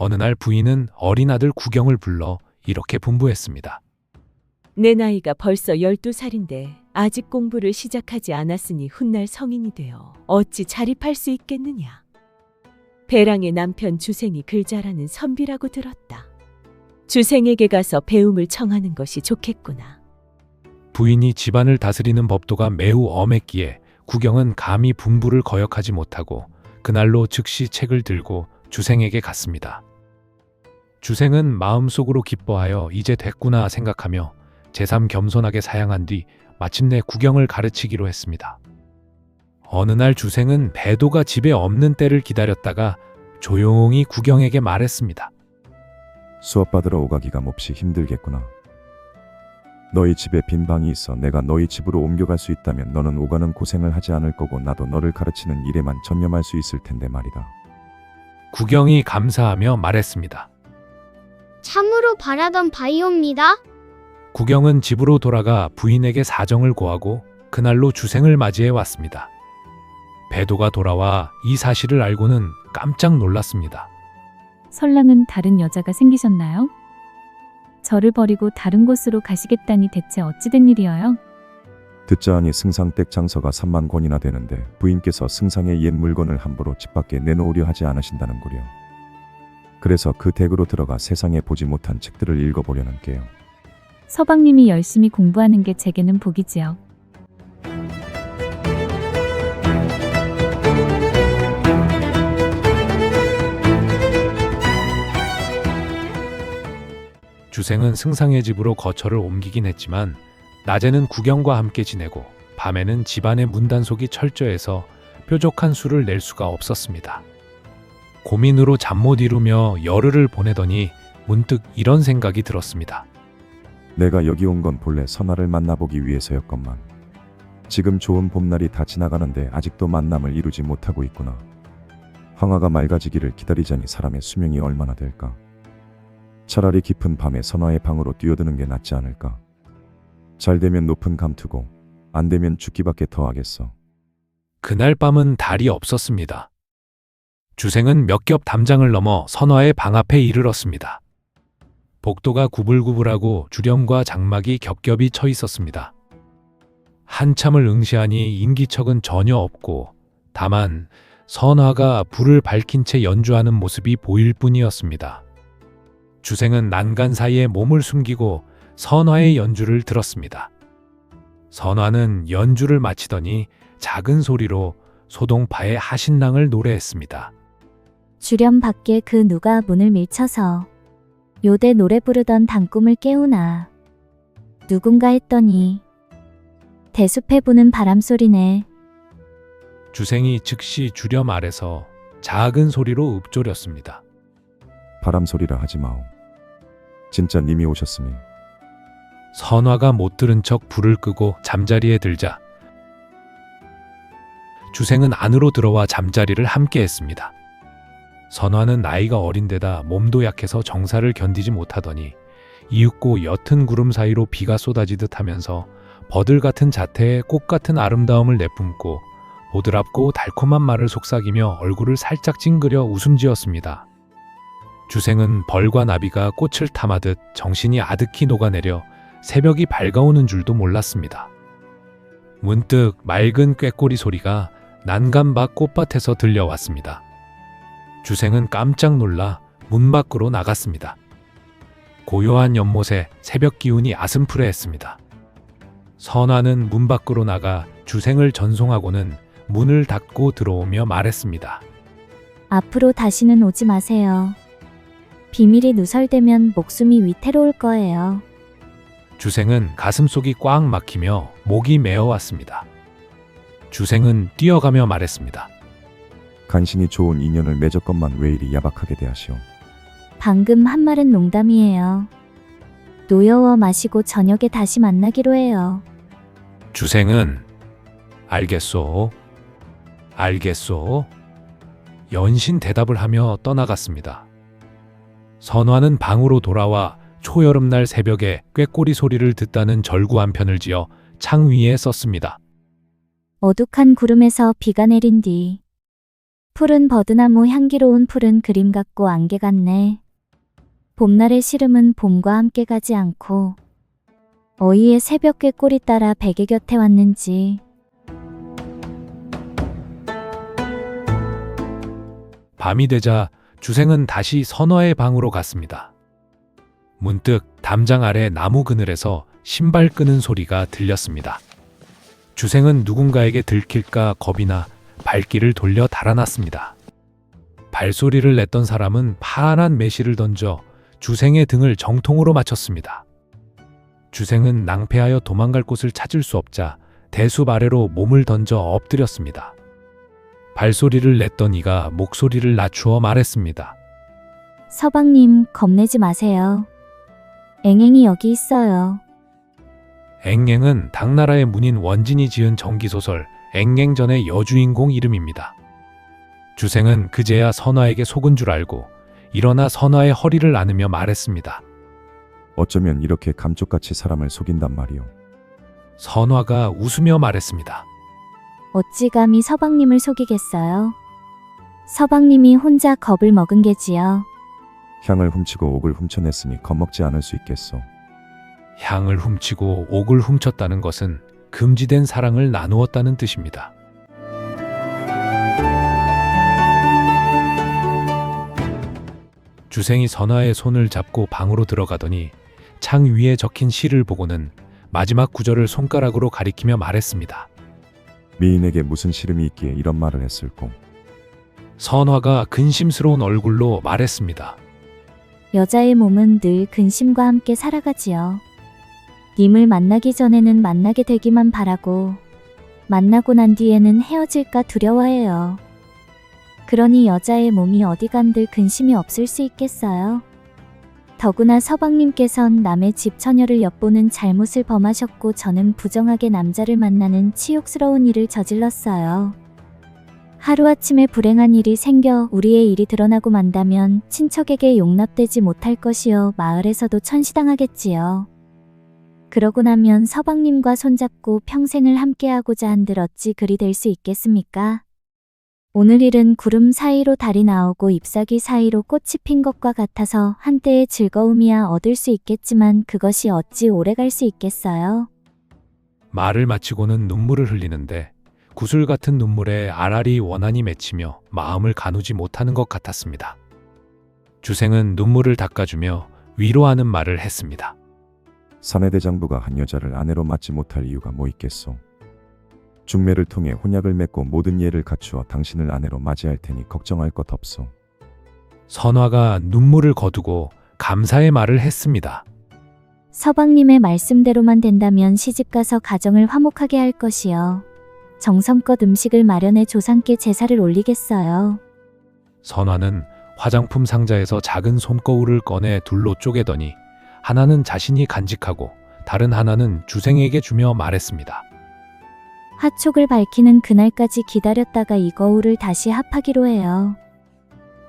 어느 날 부인은 어린 아들 구경을 불러 이렇게 분부했습니다. 내 나이가 벌써 12살인데 아직 공부를 시작하지 않았으니 훗날 성인이 되어 어찌 자립할 수 있겠느냐. 배랑의 남편 주생이 글 잘하는 선비라고 들었다. 주생에게 가서 배움을 청하는 것이 좋겠구나. 부인이 집안을 다스리는 법도가 매우 엄했기에 구경은 감히 분부를 거역하지 못하고 그날로 즉시 책을 들고 주생에게 갔습니다. 주생은 마음속으로 기뻐하여 이제 됐구나 생각하며 제삼 겸손하게 사양한 뒤 마침내 구경을 가르치기로 했습니다. 어느 날 주생은 배도가 집에 없는 때를 기다렸다가 조용히 구경에게 말했습니다. 수업받으러 오가기가 몹시 힘들겠구나. 너희 집에 빈 방이 있어 내가 너희 집으로 옮겨갈 수 있다면 너는 오가는 고생을 하지 않을 거고 나도 너를 가르치는 일에만 전념할 수 있을 텐데 말이다. 구경이 감사하며 말했습니다. 참으로 바라던 바이옵니다. 구경은 집으로 돌아가 부인에게 사정을 고하고 그날로 주생을 맞이해 왔습니다. 배도가 돌아와 이 사실을 알고는 깜짝 놀랐습니다. 설랑은 다른 여자가 생기셨나요? 저를 버리고 다른 곳으로 가시겠다니 대체 어찌된 일이어요? 듣자 하니 승상댁 장서가 3만 권이나 되는데 부인께서 승상의 옛 물건을 함부로 집 밖에 내놓으려 하지 않으신다는구려. 그래서 그 댁으로 들어가 세상에 보지 못한 책들을 읽어보려는 게요. 서방님이 열심히 공부하는 게 제게는 복이지요. 주생은 승상의 집으로 거처를 옮기긴 했지만 낮에는 구경과 함께 지내고 밤에는 집안의 문단속이 철저해서 뾰족한 수를 낼 수가 없었습니다. 고민으로 잠 못 이루며 열흘을 보내더니 문득 이런 생각이 들었습니다. 내가 여기 온 건 본래 선아를 만나보기 위해서였건만 지금 좋은 봄날이 다 지나가는데 아직도 만남을 이루지 못하고 있구나. 황화가 맑아지기를 기다리자니 사람의 수명이 얼마나 될까. 차라리 깊은 밤에 선화의 방으로 뛰어드는 게 낫지 않을까. 잘 되면 높은 감투고 안 되면 죽기밖에 더 하겠어. 그날 밤은 달이 없었습니다. 주생은 몇 겹 담장을 넘어 선화의 방 앞에 이르렀습니다. 복도가 구불구불하고 주령과 장막이 겹겹이 쳐 있었습니다. 한참을 응시하니 인기척은 전혀 없고 다만 선화가 불을 밝힌 채 연주하는 모습이 보일 뿐이었습니다. 주생은 난간 사이에 몸을 숨기고 선화의 연주를 들었습니다. 선화는 연주를 마치더니 작은 소리로 소동파의 하신랑을 노래했습니다. 주렴 밖에 그 누가 문을 밀쳐서 요대 노래 부르던 단꿈을 깨우나. 누군가 했더니 대숲에 부는 바람소리네. 주생이 즉시 주렴 아래서 작은 소리로 읊조렸습니다. 바람소리라 하지 마오. 진짜 님이 오셨으니. 선화가 못 들은 척 불을 끄고 잠자리에 들자 주생은 안으로 들어와 잠자리를 함께 했습니다. 선화는 나이가 어린데다 몸도 약해서 정사를 견디지 못하더니 이윽고 옅은 구름 사이로 비가 쏟아지듯 하면서 버들 같은 자태에 꽃 같은 아름다움을 내뿜고 보드랍고 달콤한 말을 속삭이며 얼굴을 살짝 찡그려 웃음 지었습니다. 주생은 벌과 나비가 꽃을 탐하듯 정신이 아득히 녹아내려 새벽이 밝아오는 줄도 몰랐습니다. 문득 맑은 꾀꼬리 소리가 난간 밖 꽃밭에서 들려왔습니다. 주생은 깜짝 놀라 문 밖으로 나갔습니다. 고요한 연못에 새벽 기운이 아슴푸레했습니다. 선화는 문 밖으로 나가 주생을 전송하고는 문을 닫고 들어오며 말했습니다. 앞으로 다시는 오지 마세요. 비밀이 누설되면 목숨이 위태로울 거예요. 주생은 가슴속이 꽉 막히며 목이 메어왔습니다. 주생은 뛰어가며 말했습니다. 간신히 좋은 인연을 맺었건만 왜 이리 야박하게 대하시오. 방금 한 말은 농담이에요. 노여워 마시고 저녁에 다시 만나기로 해요. 주생은 알겠소. 알겠소. 연신 대답을 하며 떠나갔습니다. 선화는 방으로 돌아와 초여름날 새벽에 꾀꼬리 소리를 듣다는 절구 한 편을 지어 창 위에 썼습니다. 어둑한 구름에서 비가 내린 뒤 푸른 버드나무 향기로운 푸른 그림 같고 안개 같네. 봄날의 시름은 봄과 함께 가지 않고 어이의 새벽의 꼬리 따라 베개 곁에 왔는지. 밤이 되자 주생은 다시 선화의 방으로 갔습니다. 문득 담장 아래 나무 그늘에서 신발 끄는 소리가 들렸습니다. 주생은 누군가에게 들킬까 겁이 나 발길을 돌려 달아났습니다. 발소리를 냈던 사람은 파란 매실을 던져 주생의 등을 정통으로 맞췄습니다. 주생은 낭패하여 도망갈 곳을 찾을 수 없자 대숲 아래로 몸을 던져 엎드렸습니다. 발소리를 냈던 이가 목소리를 낮추어 말했습니다. 서방님, 겁내지 마세요. 앵앵이 여기 있어요. 앵앵은 당나라의 문인 원진이 지은 정기소설 앵앵전의 여주인공 이름입니다. 주생은 그제야 선화에게 속은 줄 알고 일어나 선화의 허리를 안으며 말했습니다. 어쩌면 이렇게 감쪽같이 사람을 속인단 말이오. 선화가 웃으며 말했습니다. 어찌 감히 서방님을 속이겠어요? 서방님이 혼자 겁을 먹은 게지요. 향을 훔치고 옥을 훔쳐냈으니 겁먹지 않을 수 있겠소. 향을 훔치고 옥을 훔쳤다는 것은 금지된 사랑을 나누었다는 뜻입니다. 주생이 선화의 손을 잡고 방으로 들어가더니 창 위에 적힌 시를 보고는 마지막 구절을 손가락으로 가리키며 말했습니다. 미인에게 무슨 시름이 있기에 이런 말을 했을꼬. 선화가 근심스러운 얼굴로 말했습니다. 여자의 몸은 늘 근심과 함께 살아가지요. 님을 만나기 전에는 만나게 되기만 바라고 만나고 난 뒤에는 헤어질까 두려워해요. 그러니 여자의 몸이 어디간들 근심이 없을 수 있겠어요. 더구나 서방님께선 남의 집 처녀를 엿보는 잘못을 범하셨고 저는 부정하게 남자를 만나는 치욕스러운 일을 저질렀어요. 하루아침에 불행한 일이 생겨 우리의 일이 드러나고 만다면 친척에게 용납되지 못할 것이요 마을에서도 천시당하겠지요. 그러고 나면 서방님과 손잡고 평생을 함께하고자 한들 어찌 그리 될 수 있겠습니까? 오늘 일은 구름 사이로 달이 나오고 잎사귀 사이로 꽃이 핀 것과 같아서 한때의 즐거움이야 얻을 수 있겠지만 그것이 어찌 오래갈 수 있겠어요? 말을 마치고는 눈물을 흘리는데 구슬 같은 눈물에 알알이 원한이 맺히며 마음을 가누지 못하는 것 같았습니다. 주생은 눈물을 닦아주며 위로하는 말을 했습니다. 사내대장부가 한 여자를 아내로 맞지 못할 이유가 뭐 있겠소. 중매를 통해 혼약을 맺고 모든 예를 갖추어 당신을 아내로 맞이할 테니 걱정할 것 없소. 선화가 눈물을 거두고 감사의 말을 했습니다. 서방님의 말씀대로만 된다면 시집가서 가정을 화목하게 할 것이요. 정성껏 음식을 마련해 조상께 제사를 올리겠어요. 선화는 화장품 상자에서 작은 솜거울을 꺼내 둘로 쪼개더니 하나는 자신이 간직하고 다른 하나는 주생에게 주며 말했습니다. 하촉을 밝히는 그날까지 기다렸다가 이 거울을 다시 합하기로 해요.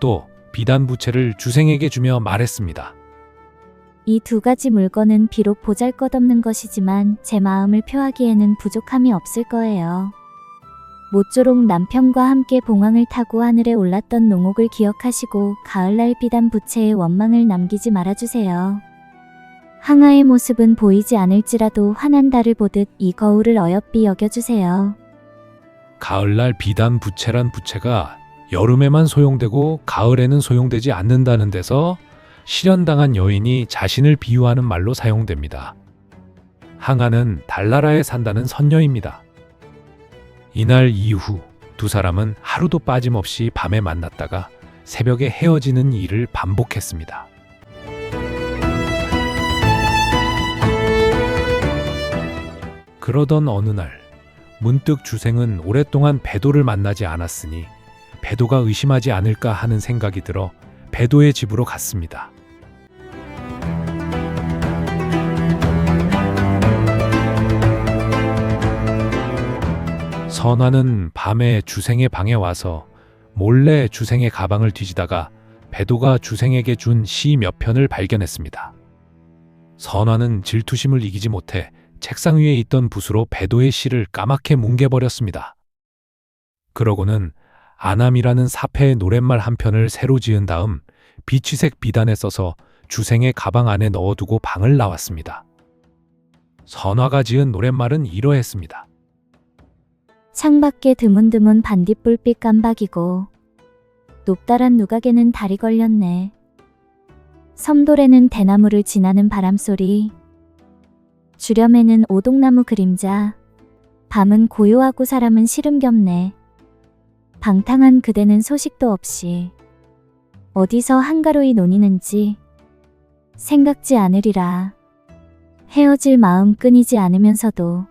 또 비단 부채를 주생에게 주며 말했습니다. 이 두 가지 물건은 비록 보잘것없는 것이지만 제 마음을 표하기에는 부족함이 없을 거예요. 모쪼록 남편과 함께 봉황을 타고 하늘에 올랐던 농옥을 기억하시고 가을날 비단 부채에 원망을 남기지 말아주세요. 항아의 모습은 보이지 않을지라도 환한 달을 보듯 이 거울을 어여삐 여겨주세요. 가을날 비단 부채란 부채가 여름에만 소용되고 가을에는 소용되지 않는다는 데서 실연당한 여인이 자신을 비유하는 말로 사용됩니다. 항아는 달나라에 산다는 선녀입니다. 이날 이후 두 사람은 하루도 빠짐없이 밤에 만났다가 새벽에 헤어지는 일을 반복했습니다. 그러던 어느 날 문득 주생은 오랫동안 배도를 만나지 않았으니 배도가 의심하지 않을까 하는 생각이 들어 배도의 집으로 갔습니다. 선화는 밤에 주생의 방에 와서 몰래 주생의 가방을 뒤지다가 배도가 주생에게 준 시 몇 편을 발견했습니다. 선화는 질투심을 이기지 못해 책상 위에 있던 붓으로 배도의 시를 까맣게 뭉개버렸습니다. 그러고는 아남이라는 사패의 노랫말 한 편을 새로 지은 다음 비취색 비단에 써서 주생의 가방 안에 넣어두고 방을 나왔습니다. 선화가 지은 노랫말은 이러했습니다. 창밖에 드문드문 반딧불빛 깜박이고 높다란 누각에는 달이 걸렸네. 섬돌에는 대나무를 지나는 바람소리, 주렴에는 오동나무 그림자, 밤은 고요하고 사람은 시름겹네. 방탕한 그대는 소식도 없이 어디서 한가로이 논이는지 생각지 않으리라. 헤어질 마음 끊이지 않으면서도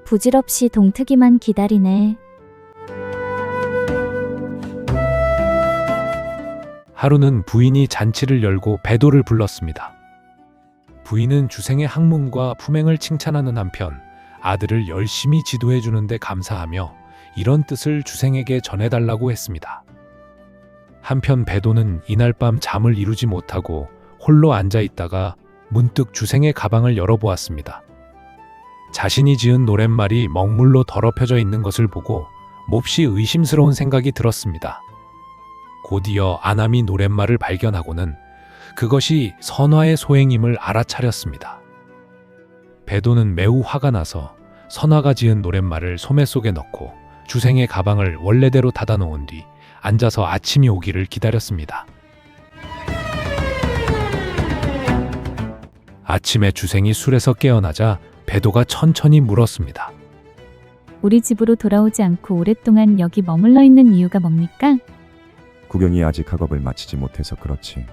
부질없이 동트기만 기다리네. 하루는 부인이 잔치를 열고 배도를 불렀습니다. 부인은 주생의 학문과 품행을 칭찬하는 한편 아들을 열심히 지도해 주는데 감사하며 이런 뜻을 주생에게 전해달라고 했습니다. 한편 배도는 이날 밤 잠을 이루지 못하고 홀로 앉아 있다가 문득 주생의 가방을 열어보았습니다. 자신이 지은 노랫말이 먹물로 더럽혀져 있는 것을 보고 몹시 의심스러운 생각이 들었습니다. 곧이어 아남이 노랫말을 발견하고는 그것이 선화의 소행임을 알아차렸습니다. 배도는 매우 화가 나서 선화가 지은 노랫말을 소매 속에 넣고 주생의 가방을 원래대로 닫아놓은 뒤 앉아서 아침이 오기를 기다렸습니다. 아침에 주생이 술에서 깨어나자 배도가 천천히 물었습니다. 우리 집으로 돌아오지 않고 오랫동안 여기 머물러 있는 이유가 뭡니까? 구경이 아직 학업을 마치지 못해서 그렇지.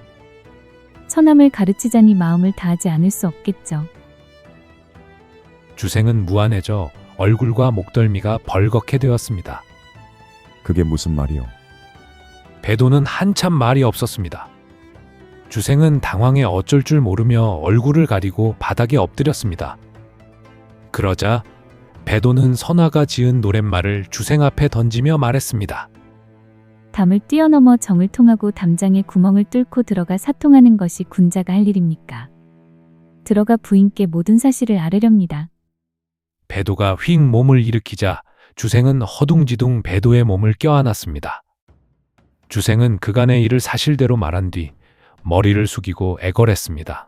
처남을 가르치자니 마음을 다하지 않을 수 없겠죠. 주생은 무안해져 얼굴과 목덜미가 벌겋게 되었습니다. 그게 무슨 말이오? 배도는 한참 말이 없었습니다. 주생은 당황해 어쩔 줄 모르며 얼굴을 가리고 바닥에 엎드렸습니다. 그러자 배도는 선화가 지은 노랫말을 주생 앞에 던지며 말했습니다. 담을 뛰어넘어 정을 통하고 담장에 구멍을 뚫고 들어가 사통하는 것이 군자가 할 일입니까? 들어가 부인께 모든 사실을 아뢰렵니다. 배도가 휙 몸을 일으키자 주생은 허둥지둥 배도의 몸을 껴안았습니다. 주생은 그간의 일을 사실대로 말한 뒤 머리를 숙이고 애걸했습니다.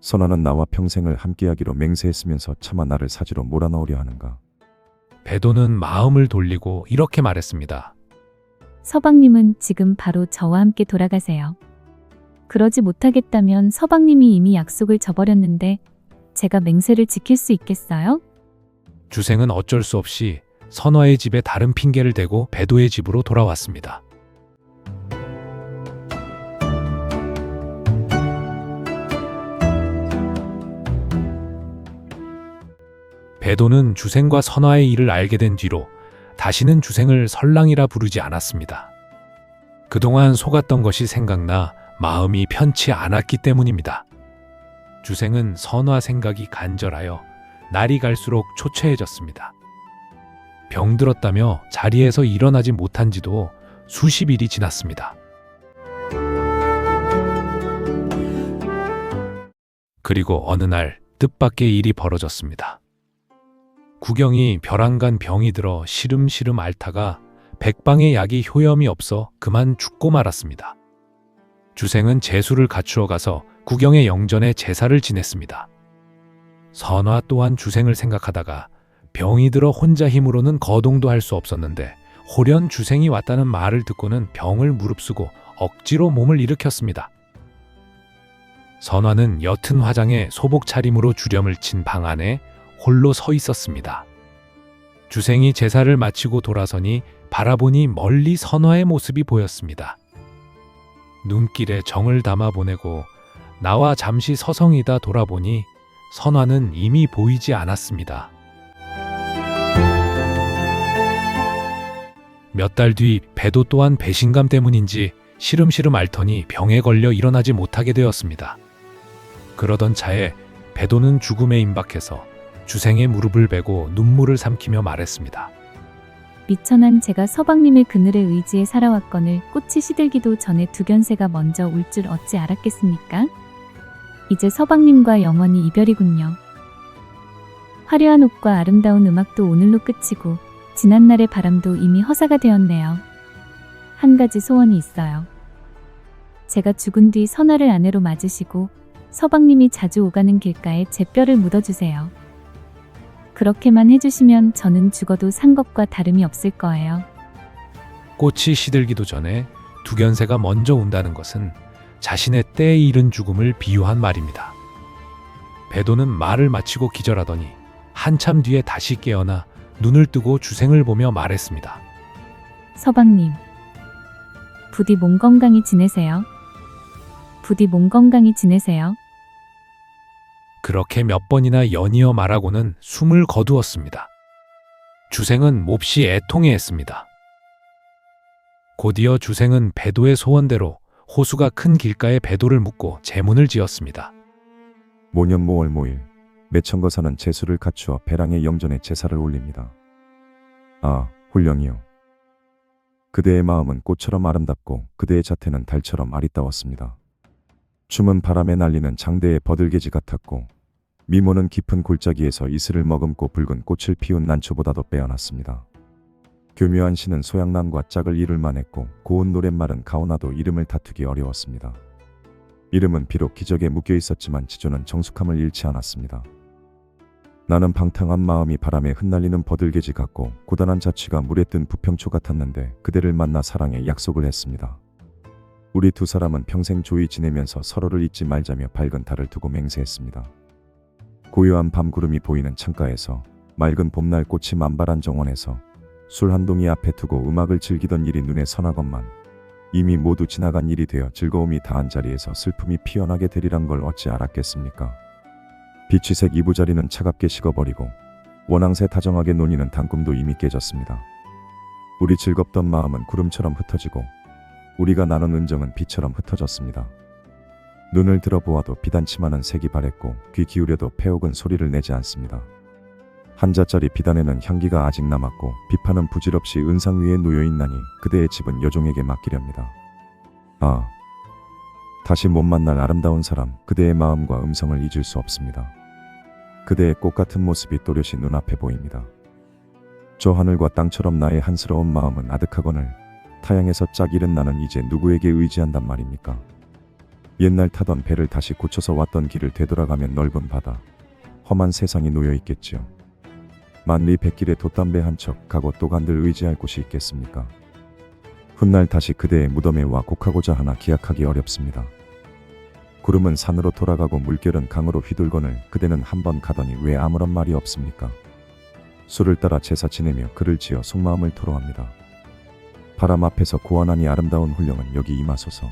선화는 나와 평생을 함께하기로 맹세했으면서 차마 나를 사지로 몰아넣으려 하는가? 배도는 마음을 돌리고 이렇게 말했습니다. 서방님은 지금 바로 저와 함께 돌아가세요. 그러지 못하겠다면 서방님이 이미 약속을 저버렸는데 제가 맹세를 지킬 수 있겠어요? 주생은 어쩔 수 없이 선화의 집에 다른 핑계를 대고 배도의 집으로 돌아왔습니다. 배도는 주생과 선화의 일을 알게 된 뒤로 다시는 주생을 설랑이라 부르지 않았습니다. 그동안 속았던 것이 생각나 마음이 편치 않았기 때문입니다. 주생은 선화 생각이 간절하여 날이 갈수록 초췌해졌습니다. 병들었다며 자리에서 일어나지 못한 지도 수십일이 지났습니다. 그리고 어느 날 뜻밖의 일이 벌어졌습니다. 구경이 벼랑간 병이 들어 시름시름 앓다가 백방의 약이 효염이 없어 그만 죽고 말았습니다. 주생은 제수를 갖추어 가서 구경의 영전에 제사를 지냈습니다. 선화 또한 주생을 생각하다가 병이 들어 혼자 힘으로는 거동도 할 수 없었는데 홀연 주생이 왔다는 말을 듣고는 병을 무릅쓰고 억지로 몸을 일으켰습니다. 선화는 옅은 화장에 소복 차림으로 주렴을 친 방 안에 홀로 서 있었습니다. 주생이 제사를 마치고 돌아서니 바라보니 멀리 선화의 모습이 보였습니다. 눈길에 정을 담아 보내고 나와 잠시 서성이다 돌아보니 선화는 이미 보이지 않았습니다. 몇 달 뒤 배도 또한 배신감 때문인지 시름시름 앓더니 병에 걸려 일어나지 못하게 되었습니다. 그러던 차에 배도는 죽음에 임박해서 주생의 무릎을 베고 눈물을 삼키며 말했습니다. 미천한 제가 서방님의 그늘에 의지해 살아왔거늘 꽃이 시들기도 전에 두견새가 먼저 울 줄 어찌 알았겠습니까? 이제 서방님과 영원히 이별이군요. 화려한 옷과 아름다운 음악도 오늘로 끝이고 지난날의 바람도 이미 허사가 되었네요. 한 가지 소원이 있어요. 제가 죽은 뒤 선화를 아내로 맞으시고 서방님이 자주 오가는 길가에 제 뼈를 묻어주세요. 그렇게만 해주시면 저는 죽어도 산 것과 다름이 없을 거예요. 꽃이 시들기도 전에 두견새가 먼저 운다는 것은 자신의 때에 이른 죽음을 비유한 말입니다. 배도는 말을 마치고 기절하더니 한참 뒤에 다시 깨어나 눈을 뜨고 주생을 보며 말했습니다. 서방님, 부디 몸 건강히 지내세요. 부디 몸 건강히 지내세요. 그렇게 몇 번이나 연이어 말하고는 숨을 거두었습니다. 주생은 몹시 애통해했습니다. 곧이어 주생은 배도의 소원대로 호수가 큰 길가에 배도를 묻고 제문을 지었습니다. 모년 모월 모일 매천거 사는 제수를 갖추어 배랑의 영전에 제사를 올립니다. 아, 훌령이요. 그대의 마음은 꽃처럼 아름답고 그대의 자태는 달처럼 아리따웠습니다. 춤은 바람에 날리는 장대의 버들개지 같았고 미모는 깊은 골짜기에서 이슬을 머금고 붉은 꽃을 피운 난초보다도 빼어났습니다. 교묘한 시는 소양남과 짝을 이룰 만했고 고운 노랫말은 가오나도 이름을 다투기 어려웠습니다. 이름은 비록 기적에 묶여 있었지만 지조는 정숙함을 잃지 않았습니다. 나는 방탕한 마음이 바람에 흩날리는 버들개지 같고 고단한 자취가 물에 뜬 부평초 같았는데 그대를 만나 사랑의 약속을 했습니다. 우리 두 사람은 평생 조이 지내면서 서로를 잊지 말자며 밝은 달을 두고 맹세했습니다. 고요한 밤구름이 보이는 창가에서 맑은 봄날 꽃이 만발한 정원에서 술 한 동이 앞에 두고 음악을 즐기던 일이 눈에 선하건만 이미 모두 지나간 일이 되어 즐거움이 다한 자리에서 슬픔이 피어나게 되리란 걸 어찌 알았겠습니까? 비취색 이부자리는 차갑게 식어버리고 원앙새 다정하게 논이는 단꿈도 이미 깨졌습니다. 우리 즐겁던 마음은 구름처럼 흩어지고 우리가 나눈 은정은 비처럼 흩어졌습니다. 눈을 들어보아도 비단치만은 색이 바랬고 귀 기울여도 패옥은 소리를 내지 않습니다. 한자짜리 비단에는 향기가 아직 남았고 비파는 부질없이 은상 위에 놓여있나니 그대의 집은 여종에게 맡기렵니다. 아, 다시 못 만날 아름다운 사람, 그대의 마음과 음성을 잊을 수 없습니다. 그대의 꽃같은 모습이 또렷이 눈앞에 보입니다. 저 하늘과 땅처럼 나의 한스러운 마음은 아득하거늘 타양에서 짝 잃은 나는 이제 누구에게 의지한단 말입니까? 옛날 타던 배를 다시 고쳐서 왔던 길을 되돌아가면 넓은 바다, 험한 세상이 놓여있겠지요. 만리 백길에 돛담배 한 척 가고 또 간들 의지할 곳이 있겠습니까? 훗날 다시 그대의 무덤에 와 곡하고자 하나 기약하기 어렵습니다. 구름은 산으로 돌아가고 물결은 강으로 휘둘거늘 그대는 한번 가더니 왜 아무런 말이 없습니까? 술을 따라 제사 지내며 글을 지어 속마음을 토로합니다. 바람 앞에서 고안하니 아름다운 훌령은 여기 임하소서.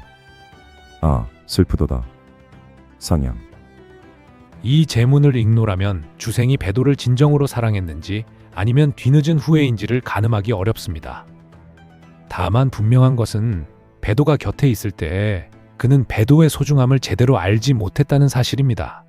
아, 슬프도다. 상양. 이 제문을 읽노라면 주생이 배도를 진정으로 사랑했는지 아니면 뒤늦은 후회인지를 가늠하기 어렵습니다. 다만 분명한 것은 배도가 곁에 있을 때 그는 배도의 소중함을 제대로 알지 못했다는 사실입니다.